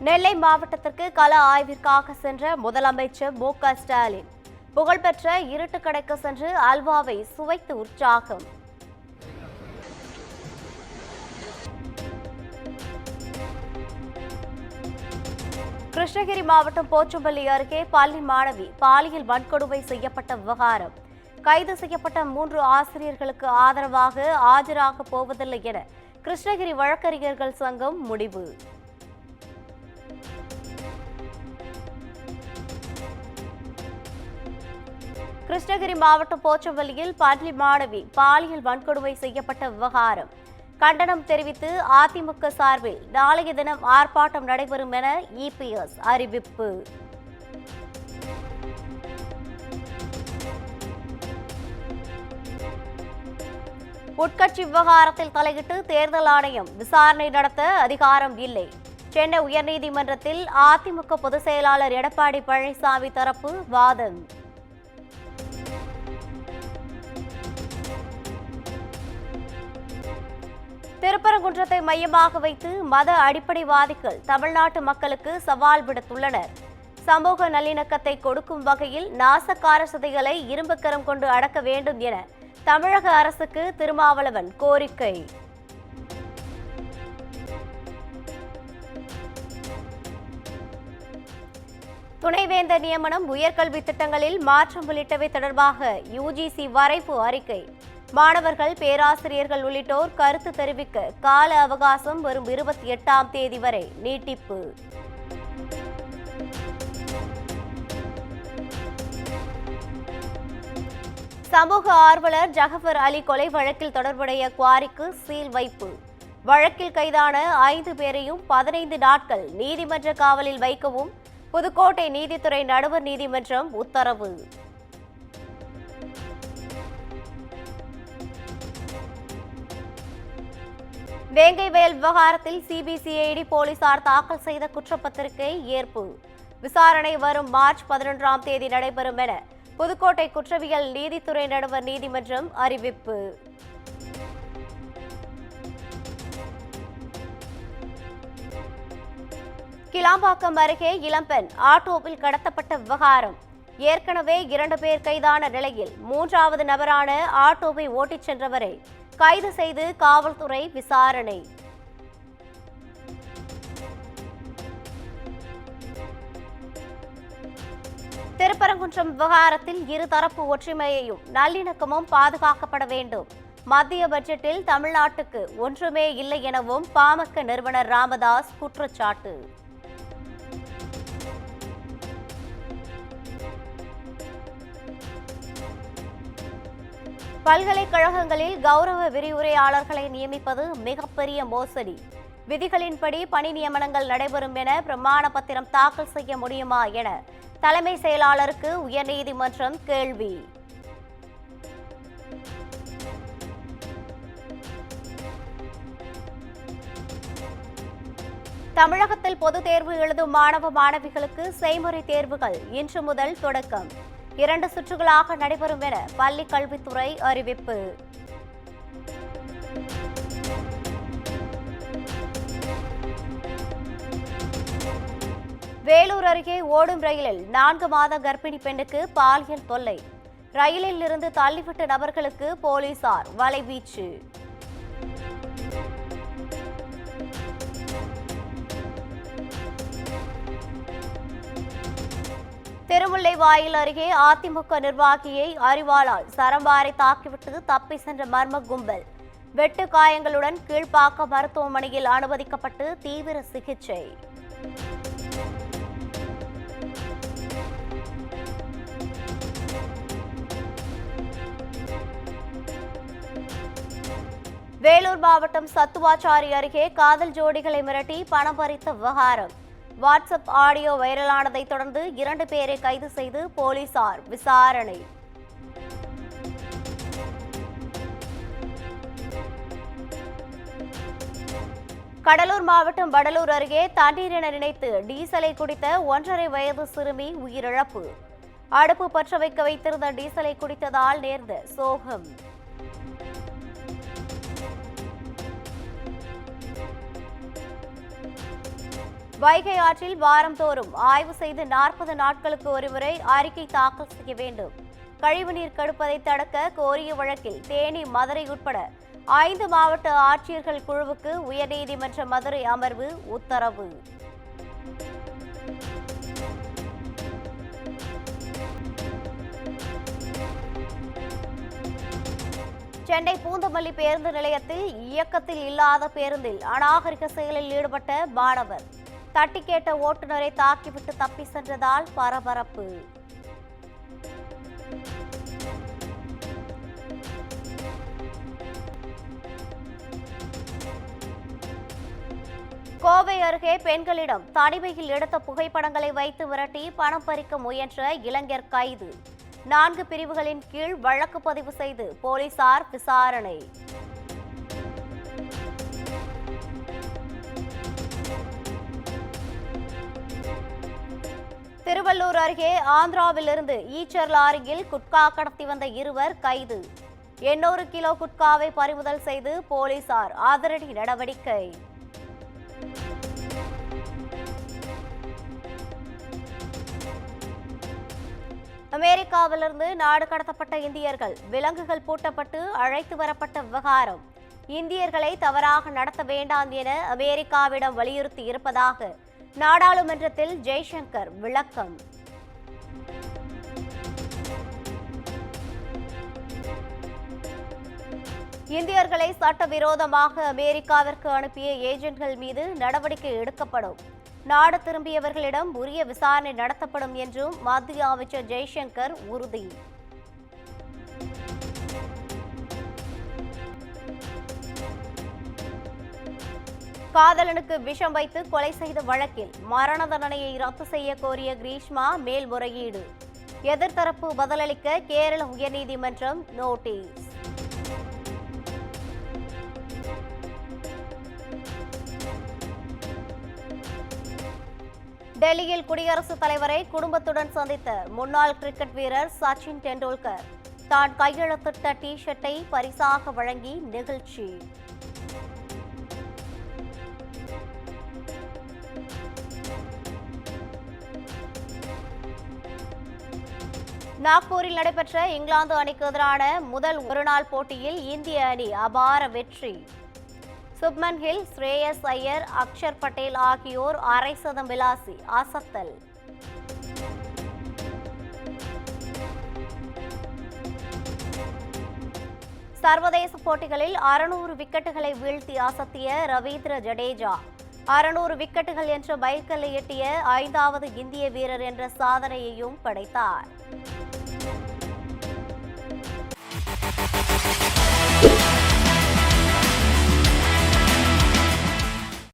நெல்லை மாவட்டத்திற்கு கள ஆய்விற்காக சென்ற முதலமைச்சர் மு.க. ஸ்டாலின் புகழ்பெற்ற இருட்டு கடைக்கு சென்று அல்வாவை சுவைத்து உற்சாகம். கிருஷ்ணகிரி மாவட்டம் போச்சம்பள்ளி அருகே பள்ளி மாணவி பாலியல் வன்கொடுமை செய்யப்பட்ட விவகாரம். கைது செய்யப்பட்ட 3 ஆசிரியர்களுக்கு ஆதரவாக ஆஜராக போவதில்லை என கிருஷ்ணகிரி வழக்கறிஞர்கள் சங்கம் முடிவு. கிருஷ்ணகிரி மாவட்டம் போச்சம்பள்ளியில் பள்ளி மாணவி பாலியல் வன்கொடுமை செய்யப்பட்ட விவகாரம். கண்டனம் தெரிவித்து அதிமுக சார்பில் நாளைய தினம் ஆர்ப்பாட்டம் நடைபெறும் என இபிஎஸ் அறிவிப்பு. உட்கட்சி விவகாரத்தில் தலையிட்டு தேர்தல் ஆணையம் விசாரணை நடத்த அதிகாரம் இல்லை. சென்னை உயர்நீதிமன்றத்தில் அதிமுக பொதுச் செயலாளர் எடப்பாடி பழனிசாமி தரப்பு வாதம். திருப்பரங்குன்றத்தை மையமாக வைத்து மத அடிப்படைவாதிகள் தமிழ்நாட்டு மக்களுக்கு சவால் விடுத்துள்ளனர். சமூக நல்லிணக்கத்தை கொடுக்கும் வகையில் நாசக்கார சதைகளை இரும்புக்கரம் கொண்டு அடக்க வேண்டும் என தமிழக அரசுக்கு திருமாவளவன் கோரிக்கை. துணைவேந்தர் நியமனம், உயர்கல்வி திட்டங்களில் மாற்றம் உள்ளிட்டவை தொடர்பாக யுஜிசி வரைவு அறிக்கை. மாணவர்கள், பேராசிரியர்கள் உள்ளிட்டோர் கருத்து தெரிவிக்க கால அவகாசம் வரும் 28ஆம் தேதி வரை நீட்டிப்பு. சமூக ஆர்வலர் ஜகபர் அலி கொலை வழக்கில் தொடர்புடைய குவாரிக்கு சீல் வைப்பு. வழக்கில் கைதான 5 பேரையும் 15 நாட்கள் நீதிமன்ற காவலில் வைக்கவும் புதுக்கோட்டை நீதித்துறை நடுவர் நீதிமன்றம் உத்தரவு. வேங்கை வயல் விவகாரத்தில் சிபிசிஐடி போலீசார் தாக்கல் செய்த குற்றப்பத்திரிகை ஏற்பு. விசாரணை வரும் மார்ச் 11ஆம் தேதி நடைபெறும் என புதுக்கோட்டை குற்றவியல் நீதித்துறை நடுவர் நீதிமன்றம் அறிவிப்பு. கிளாம்பாக்கம் அருகே இளம்பெண் ஆட்டோவில் கடத்தப்பட்ட விவகாரம். ஏற்கனவே 2 பேர் கைதான நிலையில் 3வது நபரான ஆட்டோவை ஓட்டிச் சென்றவரை கைது செய்து காவல்துறை விசாரணை. திருப்பரங்குன்றம் விவகாரத்தில் இருதரப்பு ஒற்றுமையையும் நல்லிணக்கமும் பாதுகாக்கப்பட வேண்டும். மத்திய பட்ஜெட்டில் தமிழ்நாட்டுக்கு ஒன்றுமே இல்லை எனவும் பாமக நிறுவனர் ராமதாஸ் குற்றச்சாட்டு. பல்கலைக்கழகங்களில் கௌரவ விரிவுரையாளர்களை நியமிப்பது மிகப்பெரிய மோசடி. விதிகளின்படி பணி நியமனங்கள் நடைபெறும் என பிரமாண பத்திரம் தாக்கல் செய்ய முடியுமா என தலைமை செயலாளருக்கு உயர்நீதிமன்றம் கேள்வி. தமிழகத்தில் பொதுத் தேர்வு எழுதும் மாணவ மாணவிகளுக்கு செய்முறை தேர்வுகள் இன்று முதல் தொடக்கம். 2 சுற்றுகளாக நடைபெறும் என பள்ளிக் கல்வித்துறை அறிவிப்பு. வேலூர் அருகே ஓடும் ரயிலில் 4 மாத கர்ப்பிணி பெண்ணுக்கு பாலியல் தொல்லை. ரயிலில் இருந்து தள்ளிவிட்ட நபர்களுக்கு போலீசார் வலைவீச்சு. திருமுல்லைவாயில் அருகே அதிமுக நிர்வாகியை அரிவாளால் சரமாரி தாக்கிவிட்டு தப்பி சென்ற மர்ம கும்பல். வெட்டு காயங்களுடன் கீழ்ப்பாக்கம் மருத்துவமனையில் அனுமதிக்கப்பட்டு தீவிர சிகிச்சை. வேலூர் மாவட்டம் சத்துவாச்சாரி அருகே காதல் ஜோடிகளை மிரட்டி பணம் பறித்த விவகாரம். வாட்ஸ்அப் ஆடியோ வைரலானதை தொடர்ந்து 2 பேரை கைது செய்து போலீசார் விசாரணை. கடலூர் மாவட்டம் வடலூர் அருகே தண்ணீர் என நினைத்து டீசலை குடித்த 1.5 வயது சிறுமி உயிரிழப்பு. அடுப்பு பற்ற வைக்க வைத்திருந்த டீசலை குடித்ததால் நேர்ந்த சோகம். வைகை ஆற்றில் வாரந்தோறும் ஆய்வு செய்து 40 நாட்களுக்கு ஒருமுறை அறிக்கை தாக்கல் செய்ய வேண்டும். கழிவுநீர் கடுப்பதை தடுக்க கோரிய வழக்கில் தேனி, மதுரை உட்பட 5 மாவட்ட ஆட்சியர்கள் குழுவுக்கு உயர்நீதிமன்ற மதுரை அமர்வு உத்தரவு. சென்னை பூந்தமல்லி பேருந்து நிலையத்தில் இயக்கத்தில் இல்லாத பேருந்தில் அநாகரிக செயலில் ஈடுபட்ட மாணவர் தட்டி கேட்ட ஓட்டுநரை தாக்கிவிட்டு தப்பி சென்றதால் பரபரப்பு. கோவை அருகே பெண்களிடம் தனிமையில் எடுத்த புகைப்படங்களை வைத்து மிரட்டி பணம் பறிக்க முயன்ற இளைஞர் கைது. 4 பிரிவுகளின் கீழ் வழக்கு பதிவு செய்து போலீசார் விசாரணை. திருவள்ளூர் அருகே ஆந்திராவிலிருந்து ஈச்சர் லாரியில் குட்கா கடத்தி வந்த 2 கைது. 800 கிலோ குட்காவை பறிமுதல் செய்து போலீசார் அதிரடி நடவடிக்கை. அமெரிக்காவிலிருந்து நாடு கடத்தப்பட்ட இந்தியர்கள் விலங்குகள் பூட்டப்பட்டு அழைத்து வரப்பட்ட விவகாரம். இந்தியர்களை தவறாக நடத்த வேண்டாம் என அமெரிக்காவிடம் வலியுறுத்தி இருப்பதாக நாடாளுமன்றத்தில் ஜெய்சங்கர் விளக்கம். இந்தியர்களை சட்டவிரோதமாக அமெரிக்காவிற்கு அனுப்பிய ஏஜென்ட்கள் மீது நடவடிக்கை எடுக்கப்படும். நாடு திரும்பியவர்களிடம் உரிய விசாரணை நடத்தப்படும் என்றும் மத்திய அமைச்சர் ஜெய்சங்கர் உறுதி. காதலனுக்கு விஷம் வைத்து கொலை செய்த வழக்கில் மரண தண்டனையை ரத்து செய்ய கோரிய கிரீஷ்மா மேல்முறையீடு. எதிர்த்தரப்பு பதிலளிக்க கேரள உயர்நீதிமன்றம் நோட்டீஸ். டெல்லியில் குடியரசுத் தலைவரை குடும்பத்துடன் சந்தித்த முன்னாள் கிரிக்கெட் வீரர் சச்சின் டெண்டுல்கர் தான் கையெழுத்திட்ட டி-ஷர்ட்டை பரிசாக வழங்கி நிகழ்ச்சி. நாக்பூரில் நடைபெற்ற இங்கிலாந்து அணிக்கு எதிரான முதல் ஒருநாள் போட்டியில் இந்திய அணி அபார வெற்றி. சுப்மன் கில், ஸ்ரேயஸ் ஐயர், அக்ஷர் பட்டேல் ஆகியோர் அரை சதம் விளாசி அசத்தல். சர்வதேச போட்டிகளில் 600 விக்கெட்டுகளை வீழ்த்தி அசத்திய ரவீந்திர ஜடேஜா 600 விக்கெட்டுகள் என்ற மைல்கல்லை எட்டிய 5வது இந்திய வீரர் என்ற சாதனையையும் படைத்தார்.